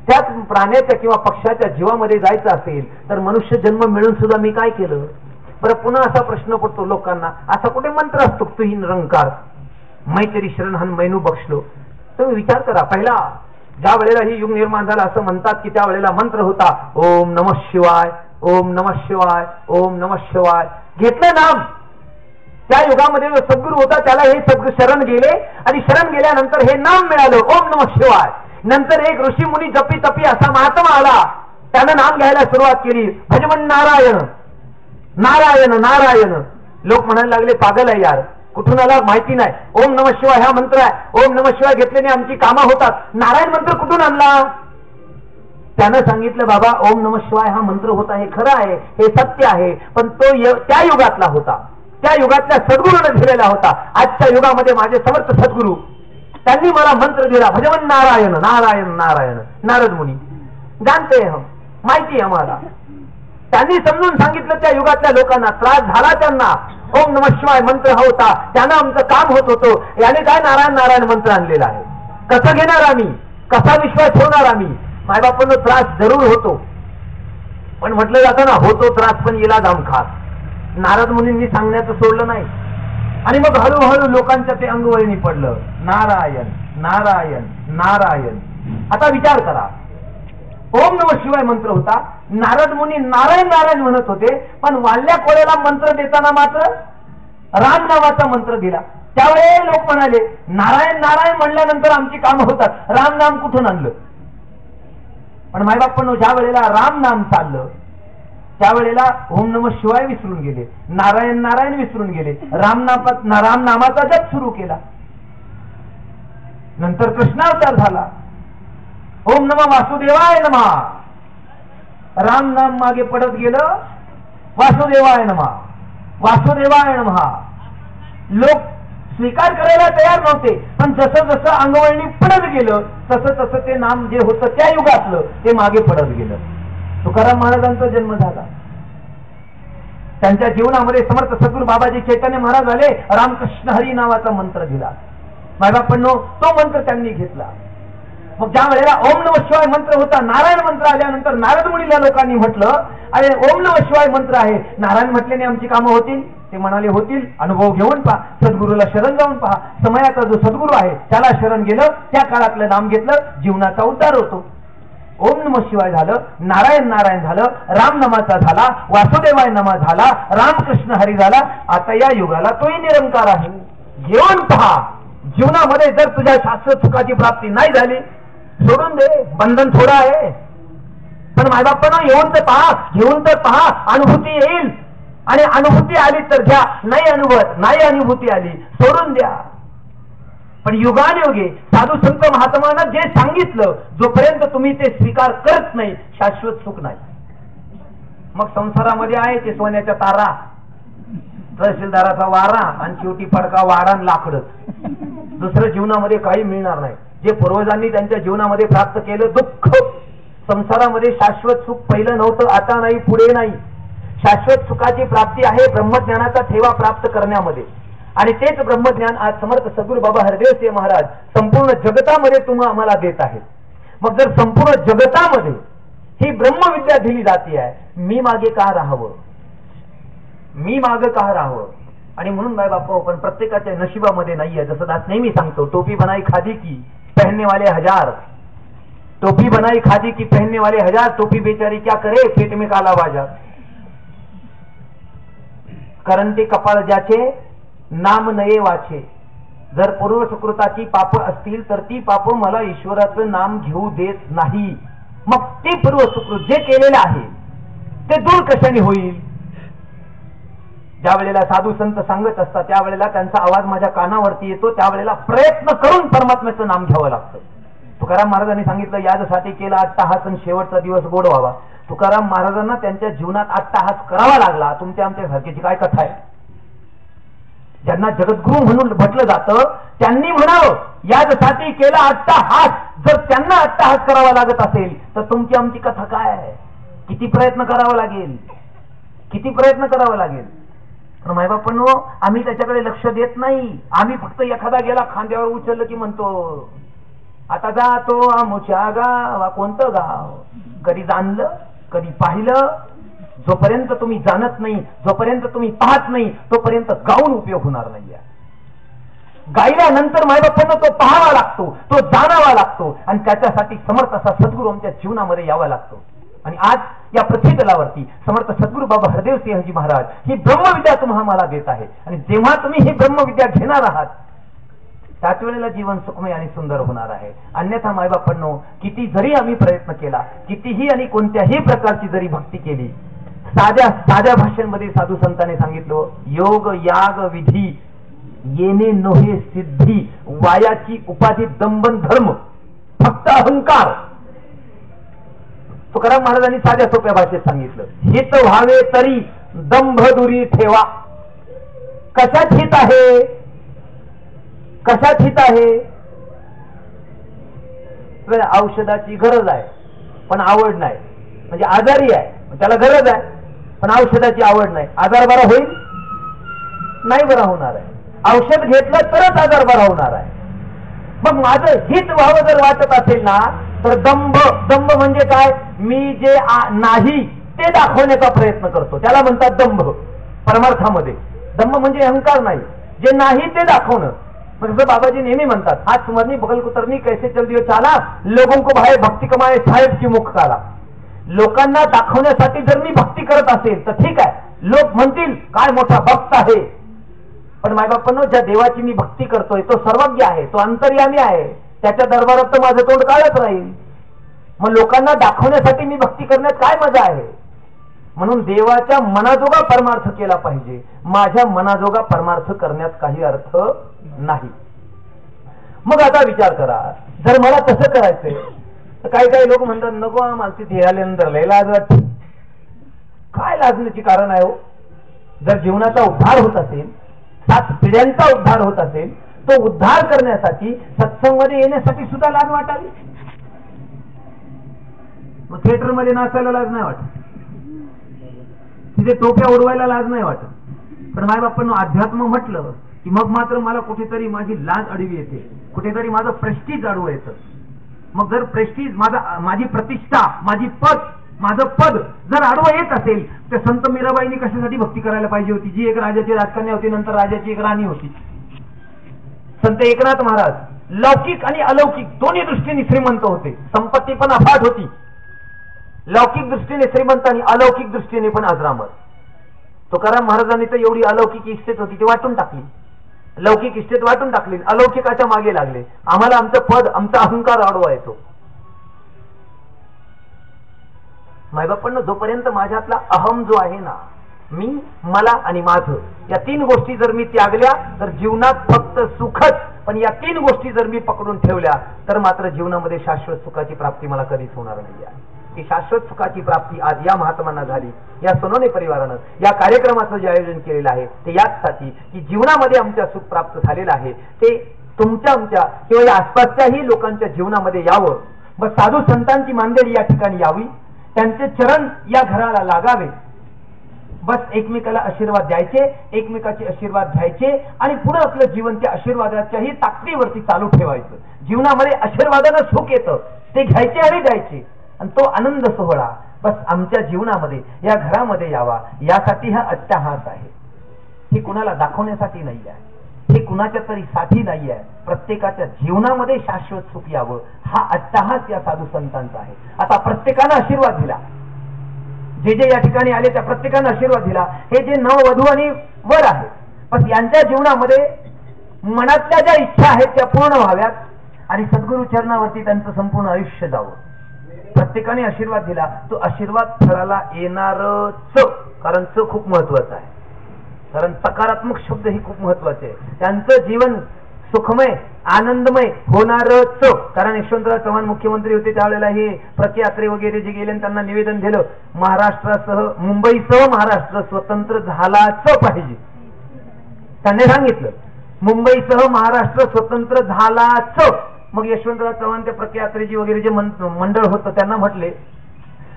त्याच प्राण्याच्या किंवा पक्षाच्या जीवामध्ये जायचं असेल तर मनुष्य जन्म मिळून सुद्धा मी काय केलं? बरं पुन्हा असा प्रश्न पडतो लोकांना, असा कुठे मंत्र असतो तुही निरंकार मैत्री शरण हन मैनू बक्षलो? तुम्ही विचार करा, पहिला ज्या वेळेला ही युग निर्माण झाला असं म्हणतात की त्या वेळेला मंत्र होता ओम नमः शिवाय, ओम नमः शिवाय, ओम नमः शिवाय. घेतलं नाम. त्या युगामध्ये जो सद्गुरू होता त्याला हे सद्गुरू शरण गेले आणि शरण गेल्यानंतर हे नाम मिळालं ओम नमः शिवाय. नंतर एक ऋषी मुनी जपी तपी असा महात्मा आला, त्यानं नाम घ्यायला सुरुवात केली, भजमन नारायण नारायण नारायण. लोक म्हणायला लागले पागल आहे यार, कुठून आला माहिती नाही. ओम नमः शिवाय हा मंत्र आहे, ओम नमः शिवाय घेतल्याने आमची कामं होतात. नारायण मंत्र कुठून आणला? त्यानं सांगितलं बाबा ओम नमः शिवाय हा मंत्र होता, हे खरं आहे, हे सत्य आहे, पण तो त्या युगातला होता, त्या युगातल्या सद्गुरूने दिलेला होता. आजच्या युगामध्ये माझे समर्थ सद्गुरू त्यांनी मला मंत्र दिला भजवन नारायण नारायण नारायण. नारद मुनी जाणते हम, माहिती आम्हाला. त्यांनी समजून सांगितलं त्या युगातल्या लोकांना. त्रास झाला त्यांना, ओम नमः शिवाय मंत्र हा होता, त्यांना आमचं काम होत होतं. याने काय नारायण नारायण मंत्र आणलेला आहे, कसं घेणार आम्ही, कसा विश्वास ठेवणार आम्ही? मायबापांना त्रास जरूर होतो, पण म्हटलं जातं ना होतो त्रास पण इलाज हमखास. नारद मुनींनी सांगण्याचं सोडलं नाही. आणि मग हळूहळू लोकांच्या ते अंगवळणी पडलं, नारायण नारायण नारायण. आता विचार करा, ओम नमः शिवाय मंत्र होता, नारद मुनी नारायण नारायण म्हणत होते, पण वाल्ल्या कोळ्याला मंत्र देताना मात्र राम नावाचा मंत्र दिला. त्यावेळी लोक म्हणाले, नारायण नारायण म्हणल्यानंतर आमची कामं होतात, राम नाम कुठून आणलं? पण मायबापांनो, ज्या वेळेला राम नाम चाललं त्यावेळेला ओम नमः शिवाय विसरून गेले, नारायण नारायण विसरून गेले, राम नामाचा जप सुरू केला. नंतर कृष्णावतार झाला, ओम नमः वासुदेवाय नमः. राम नाम मागे पडत गेलं, वासुदेवाय नमः वासुदेवाय नमः. लोक स्वीकार करायला तयार नव्हते, पण जसं जसं अंगवळणी पडत गेलं तसं तसं ते नाम जे होतं त्या युगातलं ते मागे पडत गेलं. तुकाराम महाराजांचा जन्म झाला, त्यांच्या जीवनामध्ये समर्थ सद्गुरू बाबाजी चैतन्य महाराज आले, रामकृष्ण हरी नावाचा मंत्र दिला. मायबापांनो, तो मंत्र त्यांनी घेतला. मग ज्या वेळेला ओम नमः शिवाय मंत्र होता, नारायण मंत्र आल्यानंतर नारद मुनीला लोकांनी म्हटलं, अरे ओम नमः शिवाय मंत्र आहे, नारायण म्हटल्याने आमची कामं होतील? ते म्हणाले, होतील. अनुभव घेऊन पहा, सद्गुरूला शरण जाऊन पहा. समयाचा जो सद्गुरू आहे त्याला शरण गेलं, त्या काळातलं नाम घेतलं, जीवनाचा उद्धार होतो. ओम नमः शिवाय झालं, नारायण नारायण झालं, राम नामाचा झाला, वासुदेवाय नामा झाला, रामकृष्ण हरी झाला. आता या युगाला तोही निरंकार आहे. घेऊन पहा, जीवनामध्ये जर तुझ्या शाश्वत सुखाची प्राप्ती नाही झाली, सोडून दे, बंधन थोडं आहे. पण मायबापांना येऊन तर पहा, घेऊन तर पहा, अनुभूती येईल. आणि अनुभूती आली तर घ्या, नाही अनुभवत, नाही अनुभूती आली सोडून द्या. पण युगानुयुगे साधू संत महात्मानं जे सांगितलं, जोपर्यंत तुम्ही ते स्वीकार करत नाही, शाश्वत सुख नाही. मग संसारामध्ये आहे ते सोन्याच्या तारा, तहसीलदाराचा वारा आणि शेवटी पडका वाडा लाकडच. दुसरं जीवनामध्ये काही मिळणार नाही. जे पूर्वजांनी त्यांच्या जीवनामध्ये प्राप्त केलं दुःख. संसारामध्ये शाश्वत सुख पहिलं नव्हतं, आता नाही, पुढे नाही. शाश्वत सुखाची प्राप्ती आहे ब्रह्मज्ञानाचा ठेवा प्राप्त करण्यामध्ये. आणि तेच ब्रह्मज्ञान आज समर्थ सद्गुरू बाबा हरदेव सिंह महाराज संपूर्ण जगतामध्ये तुम्ही आम्हाला देत आहेत. मग जर संपूर्ण जगतामध्ये ही ब्रह्मविद्या दिली जाते आहे, मी मागे का राहावं, मी मागे का राहावं? आणि म्हणून बाय बापा, पण प्रत्येकाच्या नशिबामध्ये नाहीये. जसं दास नेहमी सांगतो, टोपी बनाई खादी की पहनने वाले हजार, टोपी बनाई खादी की पहनने वाले हजार, टोपी बेचारी क्या करे पेट में काला बाजार. कारण ते कपाळ ज्याचे नाम नये वाचे. जर पूर्व सुकृताची पाप असतील तर ती पाप मला ईश्वराचं नाम घेऊ देत नाही. मग ते पूर्व सुकृत जे केलेलं आहे ते दूर कशाने होईल? ज्या वेळेला साधू संत सांगत असतात त्यावेळेला त्यांचा आवाज माझ्या कानावरती येतो, त्यावेळेला प्रयत्न करून परमात्म्याचं नाम घ्यावं लागतं. तुकाराम महाराजांनी सांगितलं, याजसाठी केला अट्टहास आणि शेवटचा दिवस गोड व्हावा. तुकाराम महाराजांना त्यांच्या जीवनात अट्टहास करावा लागला. तुमच्या आमच्या सारख्याची काय कथा आहे? ज्यांना जगद्गुरु म्हणून म्हटलं जातं त्यांनी म्हणावं, याजसाठी केला अट्टहास. जर त्यांना अट्टहास करावा लागत असेल तर तुमची आमची कथा काय आहे? किती प्रयत्न करावा लागेल, किती प्रयत्न करावा लागेल. पण मायबापांनो, आम्ही त्याच्याकडे लक्ष देत नाही. आम्ही फक्त एखादा गेला खांद्यावर उचललं की म्हणतो, आता जातो आमच्या गाव. कोणतं गाव? कधी जाणलं, कधी पाहिलं? जोपर्यंत तुम्ही जाणत नाही, जोपर्यंत तुम्ही पाहत नाही, तोपर्यंत गाऊन उपयोग होणार नाही. गायल्यानंतर मायबापांना तो पाहावा लागतो, तो जाणावा लागतो, आणि त्याच्यासाठी समर्थ असा सद्गुरू आमच्या जीवनामध्ये यावा लागतो. आणि आज या पृथ्वी तलावरती समर्थ सद्गुरू बाबा हरदेव सिंहजी महाराज ही ब्रह्मविद्या तुम्हाला देत आहे. आणि जेव्हा तुम्ही ही ब्रह्मविद्या घेणार आहात त्याच वेळेला जीवन सुखमय आणि सुंदर होणार आहे. अन्यथा मायबापांनो, किती जरी आम्ही प्रयत्न केला, कितीही आणि कोणत्याही प्रकारची जरी भक्ती केली, साध्या भाषेमध्ये साधू संतांनी सांगितलं, योग याग विधी येणे नोहे सिद्धी, वायाची उपाधी दंबन धर्म फक्त अहंकार. तुकाराम महाराजांनी साध्या सोप्या भाषेत सांगितलं, हित व्हावे तरी दंभ दुरी ठेवा. कशात हित आहे, कशात हित आहे? औषधाची गरज आहे पण आवड नाही, म्हणजे आजारी आहे त्याला गरज आहे पण औषधाची आवड नाही. आजार बरा होईल? नाही बरा होणार आहे. औषध घेतलं तरच आजार बरा होणार आहे. मग माझं हित व्हावं जर वाटत असेल ना, तर दंभ, दंभ म्हणजे काय? मी जे नाही ते दाखवण्याचा प्रयत्न करतो, त्याला म्हणतात दंभ. परमार्थामध्ये दंभ म्हणजे अहंकार नाही. जे नाही ते दाखवणं. जसं बाबाजी नेहमी म्हणतात, हात सुमरनी बगल कुतरनी कैसे चल दियो चाला, लोगों को भाए भक्ती कमाए साहेब की मुख काला. लोकांना दाखवण्यासाठी जर मी भक्ती करत असेल तर ठीक आहे, लोक म्हणतील काय मोठा भक्त आहे. पण मायबापांनो, ज्या देवाची मी भक्ती करतोय तो सर्वज्ञ आहे, तो अंतर्यामी आहे, त्याच्या दरबारात तर माझं तोंड काळच राहील. मग लोकांना दाखवण्यासाठी मी भक्ती करण्यात काय मजा आहे. म्हणून देवाच्या मनाजोगा परमार्थ केला पाहिजे, माझ्या मनाजोगा परमार्थ करण्यात काही अर्थ नाही. मग आता विचार करा, जर मला तसं करायचंय तर काही काही लोक म्हणतात नको मला ते आल्यानंतर लय लाज वाटते. काय लाजण्याची कारण आहे हो? जर जीवनाचा उद्धार होत असेल, 7 पिढ्यांचा उद्धार होत असेल, तो उद्धार करण्यासाठी सत्संगमध्ये येण्यासाठी सुद्धा लाज वाटावी. मग थिएटरमध्ये नाचायला लाज नाही वाटत, तिथे टोप्या उडवायला लाज नाही वाटत. पण मायबापांनो, अध्यात्म म्हटलं की मग मात्र मला कुठेतरी माझी लाज अडवी येते, कुठेतरी माझं प्रेस्टीज अडवं येतं. मग जर प्रेस्टीज, माझी प्रतिष्ठा, माझं पद जर आडवं येत असेल तर संत मीराबाईंनी कशासाठी भक्ती करायला पाहिजे होती, जी एक राजाची राजकन्या होती, नंतर राजाची एक राणी होती. संत एकनाथ महाराज लौकिक आणि अलौकिक दोन्ही दृष्टीने श्रीमंत होते, संपत्ती पण अफाट होती. लौकिक दृष्टीने श्रीमंत आणि अलौकिक दृष्टीने पण अजरामर. तुकाराम महाराजांनी तर एवढी अलौकिक इस्टेट होती ती वाटून टाकली, लौकिक इस्टेट वाटून टाकली, अलौकिकाच्या मागे लागले. आम्हाला आमचं पद, आमचा अहंकार आडवा येतो. मायबापांना, जोपर्यंत माझ्यातला अहम जो आहे ना, मी, मला आणि माझं, या 3 गोष्टी जर मी त्यागल्या तर जीवनात फक्त सुखच. पण या 3 गोष्टी जर मी पकडून ठेवल्या तर मात्र जीवनामध्ये शाश्वत सुखाची प्राप्ती मला कधीच होणार नाही आहे. की शाश्वत सुखाची प्राप्ती आज या महात्मांना झाली. या सोनोने परिवारानं या कार्यक्रमाचं जे आयोजन केलेलं आहे ते याचसाठी की जीवनामध्ये आमच्या सुख प्राप्त झालेलं आहे ते तुमच्या, आमच्या किंवा या आसपासच्याही लोकांच्या जीवनामध्ये यावं. बस साधू संतांची मांदेली या ठिकाणी यावी, त्यांचे चरण या घराला लागावे. बस एकमेकाला आशीर्वाद द्यायचे, एकमेकाचे आशीर्वाद घ्यायचे आणि पुढे आपलं जीवन त्या आशीर्वादाच्याही ताकदीवरती चालू ठेवायचं. जीवनामध्ये आशीर्वादानं सुख येतं, ते घ्यायचे आणि द्यायचे आणि तो आनंद सोहळा बस आमच्या जीवनामध्ये, या घरामध्ये यावा, यासाठी हा अट्टहास आहे. हे कुणाला दाखवण्यासाठी नाही आहे, हे कुणाच्या तरी साठी नाही आहे. प्रत्येकाच्या जीवनामध्ये शाश्वत सुख यावं हा अट्टहास या साधू संतांचा आहे. आता प्रत्येकानं आशीर्वाद दिला, जे जे या ठिकाणी आले त्या प्रत्येकानं आशीर्वाद दिला. हे जे नववधू आणि वर आहे, बस यांच्या जीवनामध्ये मनातल्या ज्या इच्छा आहेत त्या पूर्ण व्हाव्यात आणि सद्गुरु चरणावरती त्यांचं संपूर्ण आयुष्य जावं. प्रत्येकाने आशीर्वाद दिला, तो आशीर्वाद फळाला येणारच. कारण च खूप महत्वाचं आहे, कारण सकारात्मक शब्द ही खूप महत्वाचे आहे. त्यांचं जीवन सुखमय आनंदमय होणारच. कारण यशवंतराव चव्हाण मुख्यमंत्री होते त्यावेळेला हे प्रत्ययात्रे वगैरे जे गेले त्यांना निवेदन दिलं, महाराष्ट्रासह मुंबईसह महाराष्ट्र स्वतंत्र झालाच पाहिजे. त्यांनी सांगितलं मुंबईसह महाराष्ट्र स्वतंत्र झालाच. मग यशवंतराव चव्हाण त्या प्रत्ययात्रेची वगैरे जे मंडळ होतं त्यांना म्हटले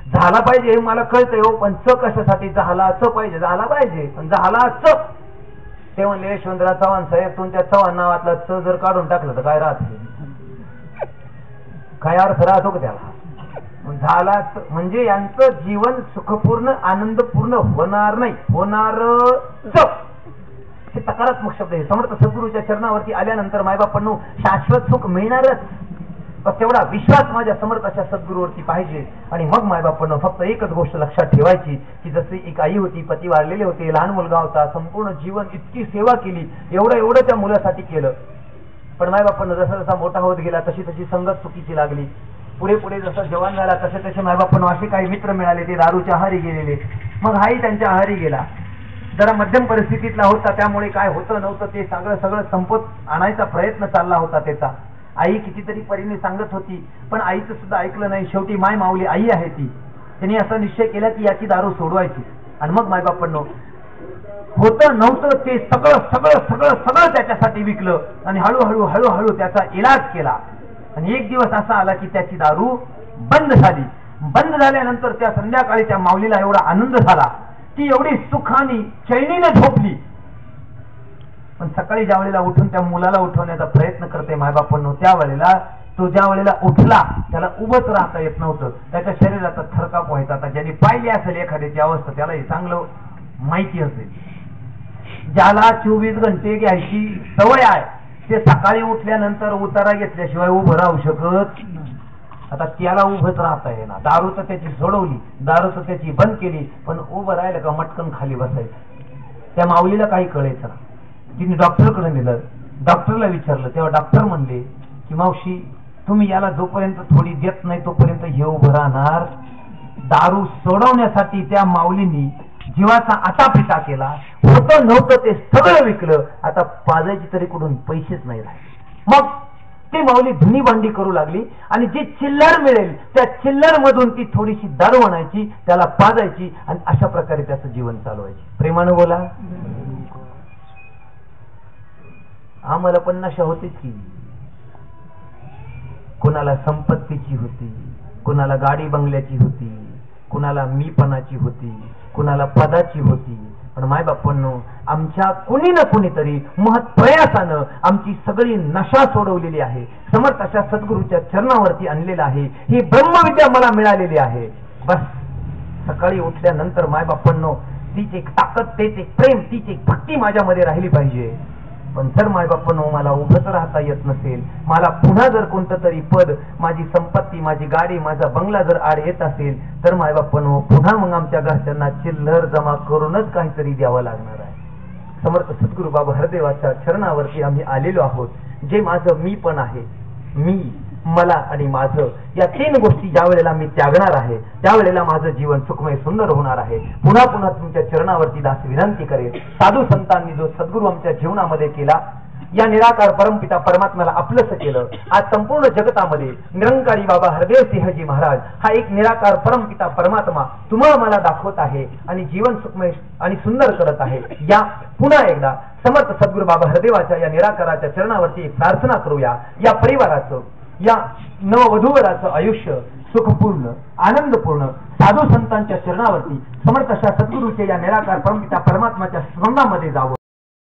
झाला पाहिजे हे मला कळतंय हो, पण च कशासाठी झालाच पाहिजे, झाला पाहिजे पण झालाच. ते म्हणले यशवंतराव चव्हाण साहेब तुमच्या चव्हाण नावातला च जर काढून टाकलं तर काय राहत, काय अर्थ राहतो का त्याला. झालाच म्हणजे यांचं जीवन सुखपूर्ण आनंदपूर्ण होणार नाही, होणारच. हे सकारात्मक शब्द आहे. समर्थ सद्गुरूच्या चरणावरती आल्यानंतर मायबापांनो शाश्वत सुख मिळणारच. तेवढा विश्वास माझ्या समर्थ अशा सद्गुरूवरती पाहिजे. आणि मग मायबापांनो फक्त एकच गोष्ट लक्षात ठेवायची की जशी एक आई होती, पती वारलेले होते, लहान मुलगा होता, संपूर्ण जीवन इतकी सेवा केली, एवढं त्या मुलासाठी केलं. पण मायबापांनो जसा जसा मोठा होत गेला तशी तशी संगत चुकीची लागली. पुढे पुढे जसा जवान झाला तसे तसे मायबापांनो असे काही मित्र मिळाले, ते दारूच्या आहारी गेलेले. मग हाही त्यांच्या आहारी गेला. जरा मध्यम परिस्थितीतला होता, त्यामुळे काय होतं नव्हतं ते सगळं संपत आणायचा प्रयत्न चालला होता त्याचा. आई कितीतरी परीने सांगत होती पण आईचं सुद्धा ऐकलं नाही. शेवटी माय माऊली आई आहे ती, त्यांनी असा निश्चय केला की याची दारू सोडवायची. आणि मग मायबापांनो होतं नव्हतं ते सगळं त्याच्यासाठी विकलं आणि हळूहळू त्याचा इलाज केला. आणि एक दिवस असा आला की त्याची दारू बंद झाली. बंद झाल्यानंतर त्या संध्याकाळी त्या माऊलीला एवढा आनंद झाला ती एवढी सुखाने चैनीने झोपली. पण सकाळी ज्या वेळेला उठून त्या मुलाला उठवण्याचा प्रयत्न करते मायबापांनो, त्यावेळेला तो ज्या वेळेला उठला त्याला उभंच राहता येत नव्हतं. त्याच्या शरीराचा थरकाप व्हायचा. आता ज्यांनी पाहिली असेल एखाद्याची अवस्था त्याला हे चांगलं माहिती असेल. ज्याला 24 घंटे घ्यायची सवय आहे ते सकाळी उठल्यानंतर उतारा घेतल्याशिवाय उभं राहू शकत. आता त्याला उभंच राहता येईना. दारू तर त्याची सोडवली, दारू तर त्याची बंद केली, पण उभं राहिलं का मटकन खाली बसायचं. त्या माऊलीला काही कळायचं ना. तिने डॉक्टरकडे नेलं. डॉक्टरला विचारलं तेव्हा डॉक्टर म्हणले की मावशी तुम्ही याला जोपर्यंत थोडी देत नाही तोपर्यंत हे उभं राहणार. दारू सोडवण्यासाठी त्या माऊलींनी जीवाचा आटापिटा केला. होतं नव्हतं ते सगळं विकलं. आता पाजायची तरी कुठून पैसेच नाही राहिले. मग ती माऊली धुनी भांडी करू लागली आणि जी चिल्लर मिळेल त्या चिल्लर मधून ती थोडीशी दारू आणायची, त्याला पाजायची आणि अशा प्रकारे त्याचं जीवन चालवायची. प्रेमानं बोला. आम्हाला पण नशा होतीच की. कुणाला संपत्तीची होती, कुणाला गाडी बंगल्याची होती, कुणाला मीपणाची होती, कुणाला पदाची होती. पण मायबापांनो आमच्या कुणी ना कुणीतरी महत् प्रयासानं आमची सगळी नशा सोडवलेली आहे. समर्थ अशा सद्गुरूच्या चरणावरती आणलेलं आहे. ही ब्रह्मविद्या मला मिळालेली आहे. बस सकाळी उठल्यानंतर मायबापांनो तीच एक ताकद, तेच एक प्रेम, तीच एक भक्ती माझ्यामध्ये राहिली पाहिजे. पण जर मायबापांनो मला उभंच राहता येत नसेल, मला पुन्हा जर कोणतं तरी पद, माझी संपत्ती, माझी गाडी, माझा बंगला जर आड येत असेल तर मायबापांनो पुन्हा मग आमच्या घरच्यांना चिल्लर जमा करूनच काहीतरी द्यावं लागणार आहे. समर्थ सद्गुरू बाबा हरदेवाच्या चरणावरती आम्ही आलेलो आहोत. जे माझं मी पण आहे, मी, मला आणि माझं या 3 गोष्टी ज्या वेळेला मी त्यागणार आहे त्यावेळेला माझं जीवन सुखमय सुंदर होणार आहे. पुन्हा पुन्हा तुमच्या चरणावरती दास विनंती करेल. साधू संतांनी जो सद्गुरू आमच्या जीवनामध्ये केला, या निराकार परमपिता परमात्म्याला आपलंच केलं. आज संपूर्ण जगतामध्ये निरंकारी बाबा हरदेव सिंहजी महाराज हा एक निराकार परमपिता परमात्मा तुम्हाला मला दाखवत आहे आणि जीवन सुखमय आणि सुंदर करत आहे. या पुन्हा एकदा समर्थ सद्गुरू बाबा हरदेवाच्या या निराकाराच्या चरणावरती एक प्रार्थना करूया. या परिवाराचं, या नववधूवराचं आयुष्य सुखपूर्ण, आनंदपूर्ण साधू संतांच्या चरणावरती समर्थ अशा सद्गुरूच्या या निराकार परमपिता परमात्म्याच्या स्मरणामध्ये जावं.